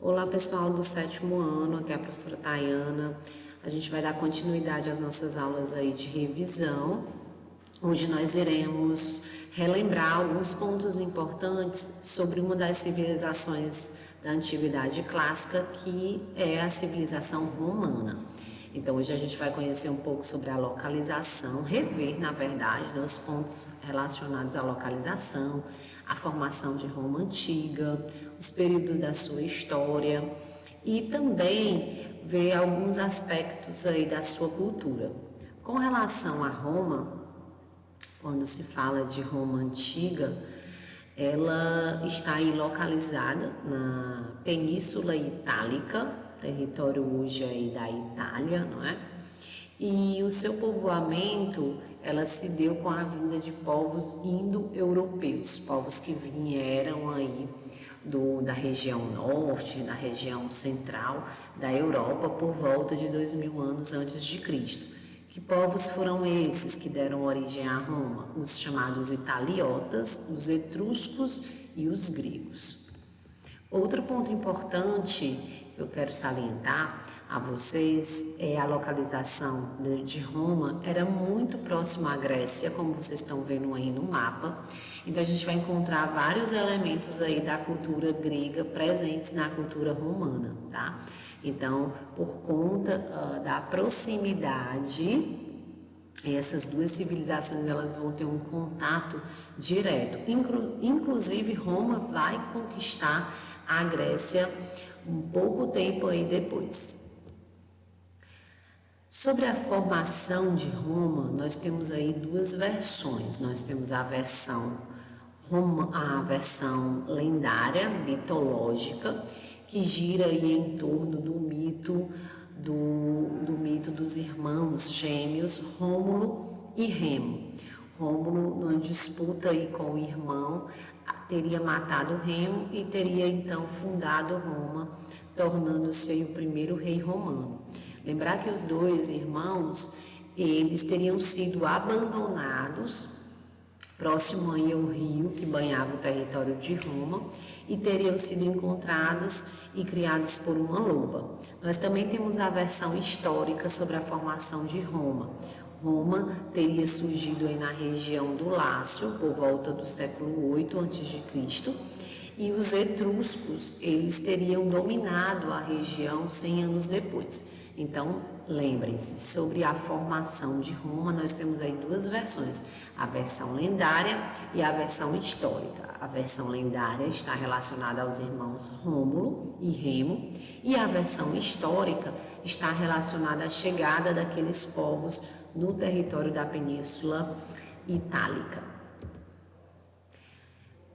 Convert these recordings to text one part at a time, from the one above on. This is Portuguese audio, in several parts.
Olá pessoal do sétimo ano, aqui é a professora Tayana. A gente vai dar continuidade às nossas aulas aí de revisão. Hoje nós iremos relembrar alguns pontos importantes sobre uma das civilizações da Antiguidade Clássica, que é a civilização romana. Então hoje a gente vai conhecer um pouco sobre a localização, rever na verdade, né, os pontos relacionados à localização, a formação de Roma antiga, os períodos da sua história e também ver alguns aspectos aí da sua cultura. Com relação a Roma, quando se fala de Roma antiga, ela está aí localizada na Península Itálica, território hoje aí da Itália, não é? E o seu povoamento, ela se deu com a vinda de povos indo-europeus, povos que vieram aí da região norte, da região central da Europa por volta de 2000 anos antes de Cristo. Que povos foram esses que deram origem a Roma? Os chamados italiotas, os etruscos e os gregos. Outro ponto importante que eu quero salientar a vocês é a localização de Roma. Era muito próximo à Grécia, como vocês estão vendo aí no mapa. Então a gente vai encontrar vários elementos aí da cultura grega presentes na cultura romana, tá? Então, por conta da proximidade, essas duas civilizações elas vão ter um contato direto. Inclusive, Roma vai conquistar a Grécia um pouco tempo aí depois. Sobre a formação de Roma, nós temos aí duas versões. Nós temos a versão lendária, mitológica, que gira aí em torno do mito dos irmãos gêmeos Rômulo e Remo. Rômulo, numa disputa aí com o irmão, teria matado Remo e teria então fundado Roma, tornando-se aí o primeiro rei romano. Lembrar que os dois irmãos, eles teriam sido abandonados próximo aí ao rio que banhava o território de Roma e teriam sido encontrados e criados por uma loba. Nós também temos a versão histórica sobre a formação de Roma. Roma teria surgido aí na região do Lácio por volta do século 8 a.C. e os etruscos, eles teriam dominado a região 100 anos depois. Então, lembrem-se, sobre a formação de Roma, nós temos aí duas versões, a versão lendária e a versão histórica. A versão lendária está relacionada aos irmãos Rômulo e Remo, e a versão histórica está relacionada à chegada daqueles povos no território da Península Itálica.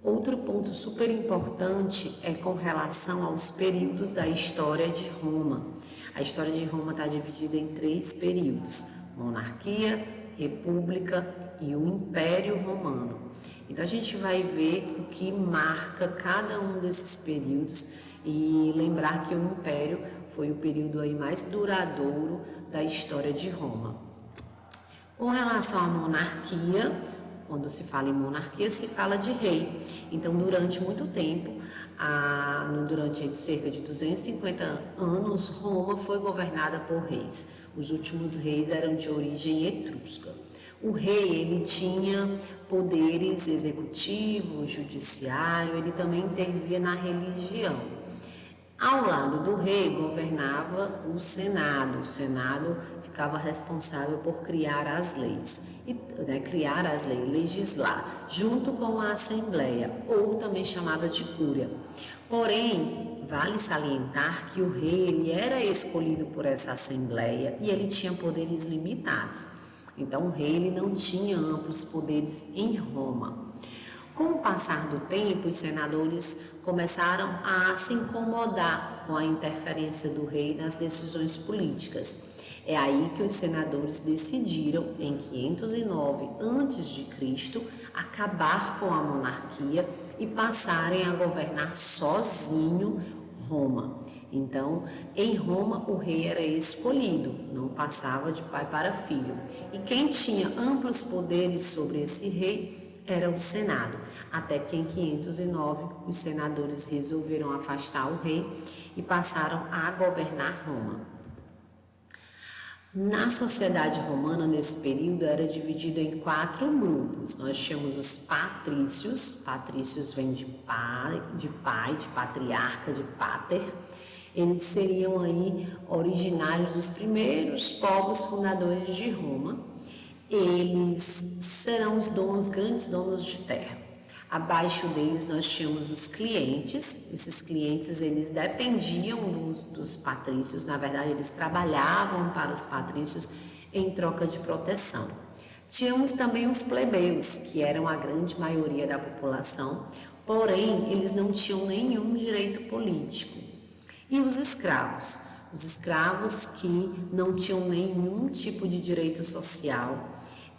Outro ponto super importante é com relação aos períodos da história de Roma. A história de Roma está dividida em 3 períodos: monarquia, república e o Império Romano. Então a gente vai ver o que marca cada um desses períodos e lembrar que o Império foi o período aí mais duradouro da história de Roma. Com relação à monarquia, quando se fala em monarquia, se fala de rei. Então, durante muito tempo, durante cerca de 250 anos, Roma foi governada por reis. Os últimos reis eram de origem etrusca. O rei, ele tinha poderes executivo, judiciário, ele também intervia na religião. Ao lado do rei governava o Senado. O Senado ficava responsável por criar as leis, legislar, junto com a Assembleia, ou também chamada de Cúria. Porém, vale salientar que o rei ele era escolhido por essa Assembleia e ele tinha poderes limitados. Então, o rei ele não tinha amplos poderes em Roma. Com o passar do tempo, os senadores começaram a se incomodar com a interferência do rei nas decisões políticas. É aí que os senadores decidiram, em 509 a.C., acabar com a monarquia e passarem a governar sozinho Roma. Então, em Roma, o rei era escolhido, não passava de pai para filho. E quem tinha amplos poderes sobre esse rei era o Senado, até que em 509 os senadores resolveram afastar o rei e passaram a governar Roma. Na sociedade romana, nesse período, era dividido em 4 grupos. Nós tínhamos os patrícios. Patrícios vem de pai, de patriarca, de pater. Eles seriam aí originários dos primeiros povos fundadores de Roma. Eles serão os grandes donos de terra. Abaixo deles nós tínhamos os clientes. Esses clientes eles dependiam dos patrícios, na verdade eles trabalhavam para os patrícios em troca de proteção. Tínhamos também os plebeus, que eram a grande maioria da população, porém eles não tinham nenhum direito político. E os escravos que não tinham nenhum tipo de direito social,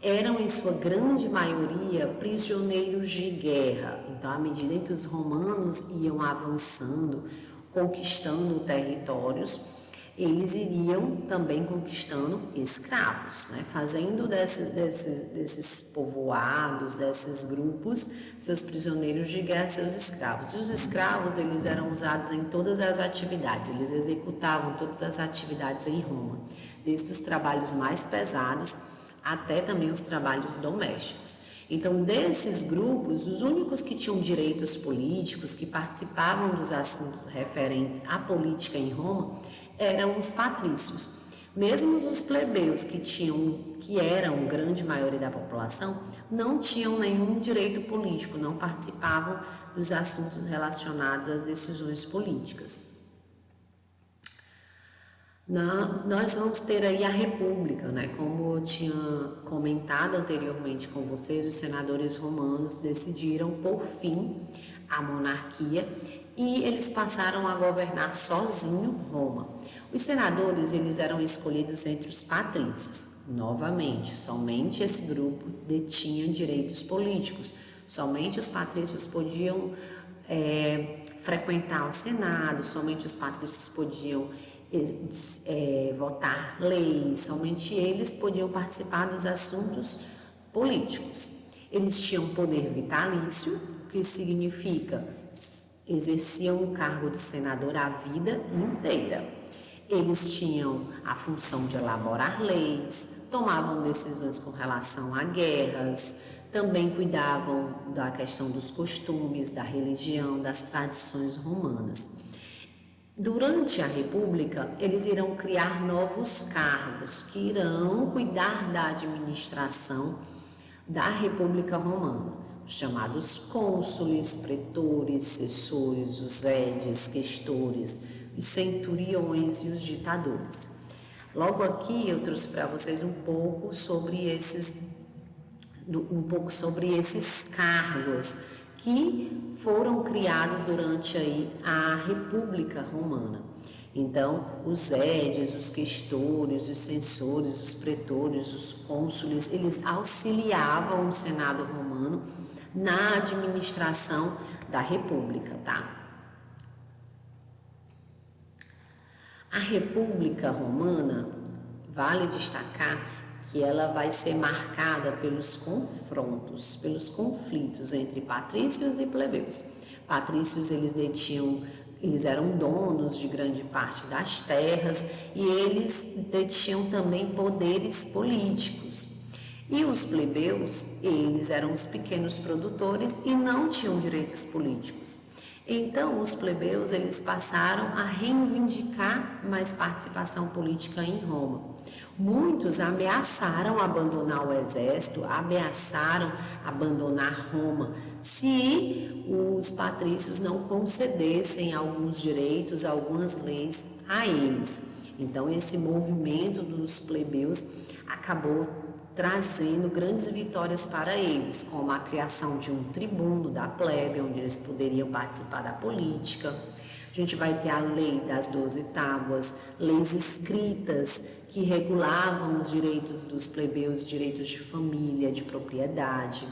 eram em sua grande maioria prisioneiros de guerra. Então, à medida em que os romanos iam avançando, conquistando territórios, eles iriam também conquistando escravos, né? Fazendo desses povoados, desses grupos, seus prisioneiros de guerra, seus escravos. E os escravos, eles eram usados em todas as atividades, eles executavam todas as atividades em Roma, desde os trabalhos mais pesados até também os trabalhos domésticos. Então, desses grupos, os únicos que tinham direitos políticos, que participavam dos assuntos referentes à política em Roma, eram os patrícios. Mesmo os plebeus, que eram grande maioria da população, não tinham nenhum direito político, não participavam dos assuntos relacionados às decisões políticas. Nós vamos ter aí a República, né? Como eu tinha comentado anteriormente com vocês, os senadores romanos decidiram por fim a monarquia e eles passaram a governar sozinho Roma. Os senadores eles eram escolhidos entre os patrícios. Novamente, somente esse grupo detinha direitos políticos. Somente os patrícios podiam frequentar o Senado, somente os patrícios podiam votar leis, somente eles podiam participar dos assuntos políticos. Eles tinham poder vitalício, que significa exerciam o cargo de senador a vida inteira. Eles tinham a função de elaborar leis, tomavam decisões com relação a guerras, também cuidavam da questão dos costumes, da religião, das tradições romanas. Durante a República, eles irão criar novos cargos que irão cuidar da administração da República Romana, os chamados cônsules, pretores, cessores, os edes, questores, os centuriões e os ditadores. Logo aqui eu trouxe para vocês um pouco sobre esses cargos que foram criados durante aí a República Romana. Então, os edes, os questores, os censores, os pretores, os cônsules, eles auxiliavam o Senado romano na administração da República, tá? A República Romana, vale destacar que ela vai ser marcada pelos confrontos, pelos conflitos entre patrícios e plebeus. Patrícios, eles eram donos de grande parte das terras e eles detinham também poderes políticos. E os plebeus, eles eram os pequenos produtores e não tinham direitos políticos. Então, os plebeus, eles passaram a reivindicar mais participação política em Roma. Muitos ameaçaram abandonar o exército, ameaçaram abandonar Roma, se os patrícios não concedessem alguns direitos, algumas leis a eles. Então, esse movimento dos plebeus acabou trazendo grandes vitórias para eles, como a criação de um tribuno da plebe, onde eles poderiam participar da política. A gente vai ter a lei das 12 tábuas, leis escritas que regulavam os direitos dos plebeus, direitos de família, de propriedade.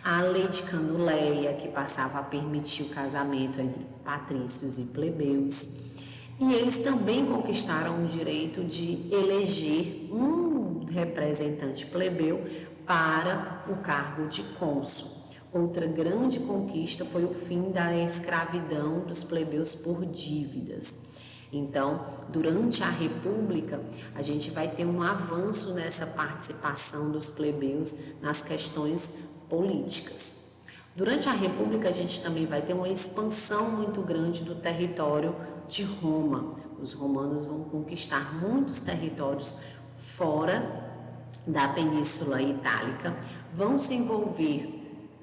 A lei de Canuleia, que passava a permitir o casamento entre patrícios e plebeus. E eles também conquistaram o direito de eleger um representante plebeu para o cargo de cônsul. Outra grande conquista foi o fim da escravidão dos plebeus por dívidas. Então, durante a República, a gente vai ter um avanço nessa participação dos plebeus nas questões políticas. Durante a República, a gente também vai ter uma expansão muito grande do território de Roma. Os romanos vão conquistar muitos territórios fora da Península Itálica, vão se envolver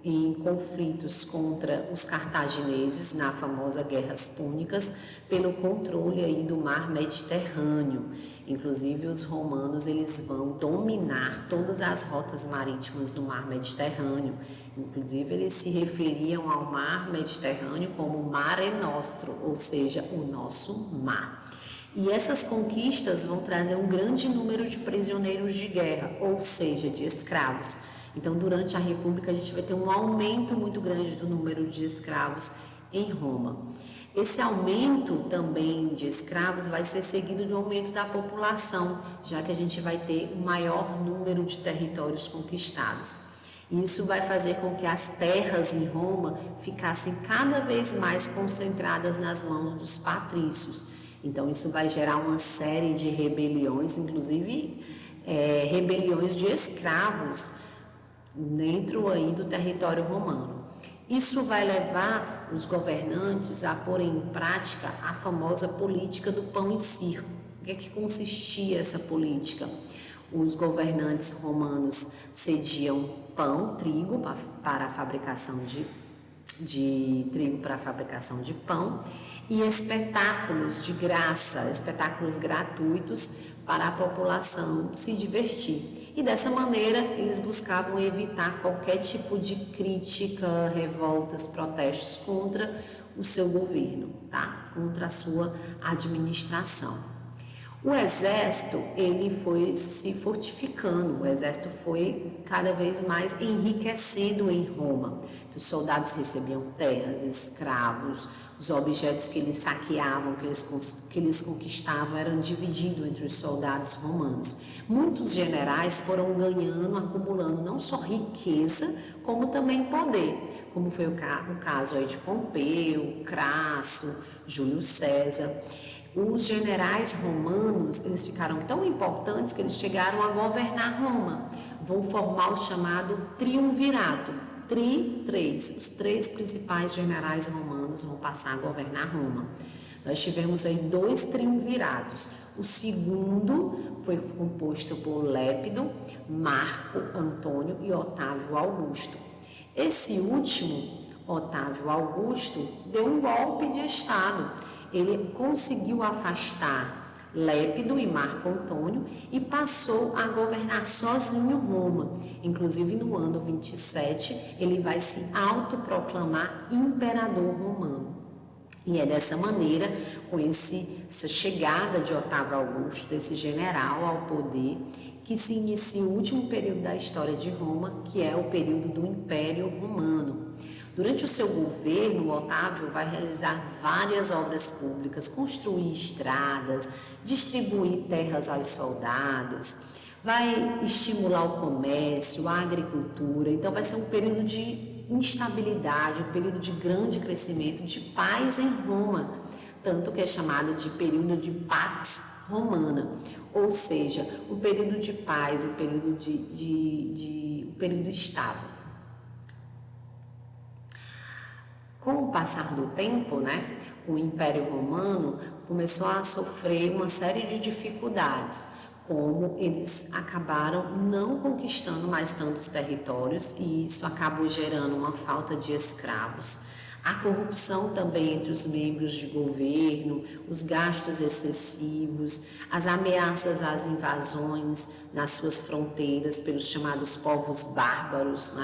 em conflitos contra os cartagineses na famosa Guerras Púnicas pelo controle aí do mar Mediterrâneo. Inclusive os romanos eles vão dominar todas as rotas marítimas do mar Mediterrâneo. Inclusive eles se referiam ao mar Mediterrâneo como Mare Nostrum, ou seja, o nosso mar. E essas conquistas vão trazer um grande número de prisioneiros de guerra, ou seja, de escravos. Então, durante a República, a gente vai ter um aumento muito grande do número de escravos em Roma. Esse aumento também de escravos vai ser seguido de um aumento da população, já que a gente vai ter um maior número de territórios conquistados. Isso vai fazer com que as terras em Roma ficassem cada vez mais concentradas nas mãos dos patrícios. Então, isso vai gerar uma série de rebeliões, inclusive rebeliões de escravos, dentro aí do território romano. Isso vai levar os governantes a pôr em prática a famosa política do pão e circo. O que é que consistia essa política? Os governantes romanos cediam pão, trigo para a fabricação de trigo para a fabricação de pão e espetáculos de graça, espetáculos gratuitos para a população se divertir. E dessa maneira eles buscavam evitar qualquer tipo de crítica, revoltas, protestos contra o seu governo, tá? Contra a sua administração. O exército, ele foi se fortificando, o exército foi cada vez mais enriquecendo em Roma. Os soldados recebiam terras, escravos, os objetos que eles saqueavam, que eles conquistavam, eram divididos entre os soldados romanos. Muitos generais foram ganhando, acumulando não só riqueza, como também poder, como foi o caso aí de Pompeu, Crasso, Júlio César. Os generais romanos, eles ficaram tão importantes que eles chegaram a governar Roma. Vão formar o chamado triunvirato. Os três principais generais romanos vão passar a governar Roma. Nós tivemos aí 2 triunviratos. O segundo foi composto por Lépido, Marco Antônio e Otávio Augusto. Esse último, Otávio Augusto, deu um golpe de Estado. Ele conseguiu afastar Lépido e Marco Antônio e passou a governar sozinho Roma. Inclusive no ano 27 ele vai se autoproclamar imperador romano. E é dessa maneira, com essa chegada de Otávio Augusto, desse general ao poder, que se inicia o último período da história de Roma, que é o período do Império Romano. Durante o seu governo, Otávio vai realizar várias obras públicas, construir estradas, distribuir terras aos soldados, vai estimular o comércio, a agricultura. Então vai ser um período de instabilidade, um período de grande crescimento, de paz em Roma, tanto que é chamado de período de Pax Romana, ou seja, um período de paz, um período um período estável. Com o passar do tempo, o Império Romano começou a sofrer uma série de dificuldades, como eles acabaram não conquistando mais tantos territórios e isso acabou gerando uma falta de escravos. A corrupção também entre os membros de governo, os gastos excessivos, as ameaças às invasões nas suas fronteiras pelos chamados povos bárbaros,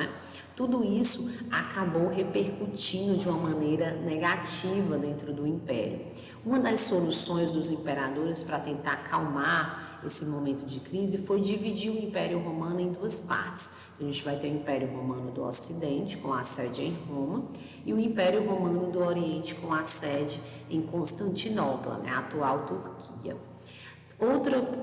Tudo isso acabou repercutindo de uma maneira negativa dentro do Império. Uma das soluções dos imperadores para tentar acalmar esse momento de crise foi dividir o Império Romano em 2 partes. A gente vai ter o Império Romano do Ocidente, com a sede em Roma, e o Império Romano do Oriente, com a sede em Constantinopla, a atual Turquia.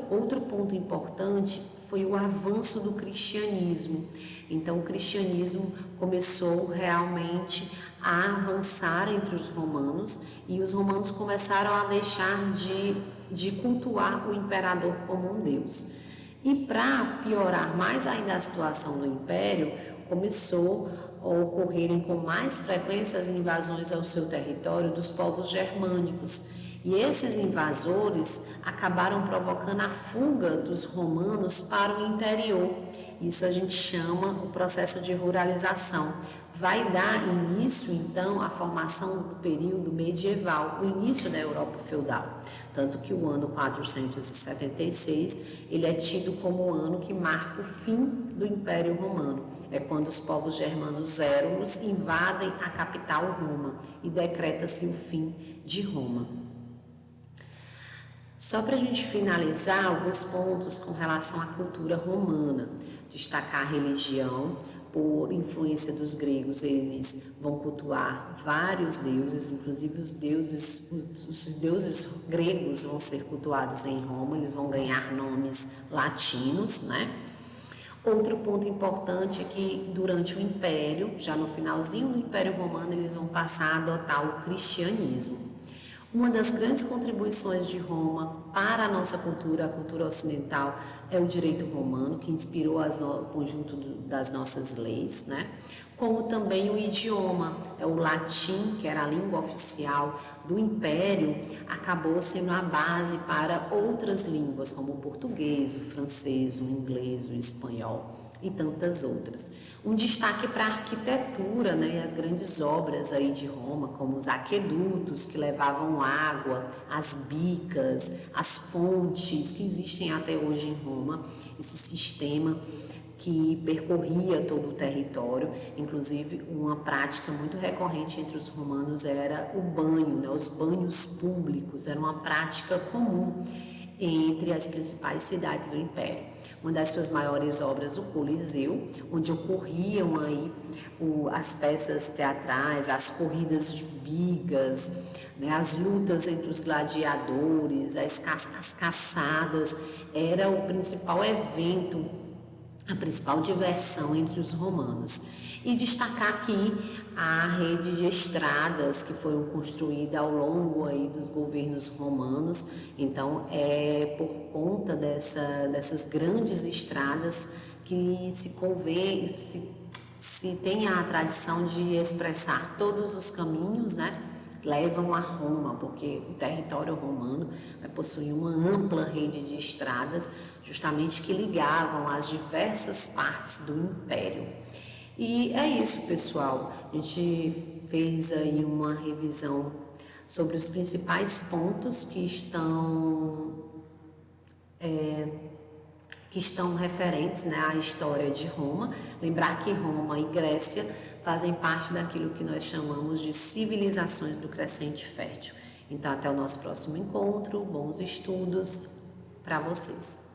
Outro ponto importante foi o avanço do cristianismo. Então, o cristianismo começou realmente a avançar entre os romanos e os romanos começaram a deixar de cultuar o imperador como um deus. E para piorar mais ainda a situação do império, começou a ocorrerem com mais frequência as invasões ao seu território dos povos germânicos. E esses invasores acabaram provocando a fuga dos romanos para o interior. Isso a gente chama o processo de ruralização. Vai dar início, então, à formação do período medieval, o início da Europa feudal. Tanto que o ano 476, ele é tido como o ano que marca o fim do Império Romano. É quando os povos germanos éromos invadem a capital Roma e decreta-se o fim de Roma. Só para a gente finalizar alguns pontos com relação à cultura romana, destacar a religião. Por influência dos gregos, eles vão cultuar vários deuses, inclusive os deuses gregos vão ser cultuados em Roma, eles vão ganhar nomes latinos, né? Outro ponto importante é que durante o Império, já no finalzinho do Império Romano, eles vão passar a adotar o cristianismo. Uma das grandes contribuições de Roma para a nossa cultura, a cultura ocidental, é o direito romano, que inspirou o conjunto das nossas leis, né? Como também o idioma, o latim, que era a língua oficial do Império, acabou sendo a base para outras línguas, como o português, o francês, o inglês, o espanhol e tantas outras. Um destaque para a arquitetura, né, e as grandes obras aí de Roma, como os aquedutos que levavam água, as bicas, as fontes que existem até hoje em Roma, esse sistema que percorria todo o território. Inclusive, uma prática muito recorrente entre os romanos era o banho, né, os banhos públicos, era uma prática comum entre as principais cidades do Império. Uma das suas maiores obras, o Coliseu, onde ocorriam aí as peças teatrais, as corridas de bigas, né, as lutas entre os gladiadores, as caçadas, era o principal evento, a principal diversão entre os romanos. E destacar aqui a rede de estradas que foram construídas ao longo aí dos governos romanos. Então, é por conta dessas grandes estradas que se tem a tradição de expressar todos os caminhos, né, levam a Roma, porque o território romano possui uma ampla rede de estradas, justamente que ligavam as diversas partes do império. E é isso, pessoal. A gente fez aí uma revisão sobre os principais pontos que estão referentes, né, à história de Roma. Lembrar que Roma e Grécia fazem parte daquilo que nós chamamos de civilizações do Crescente Fértil. Então, até o nosso próximo encontro. Bons estudos para vocês.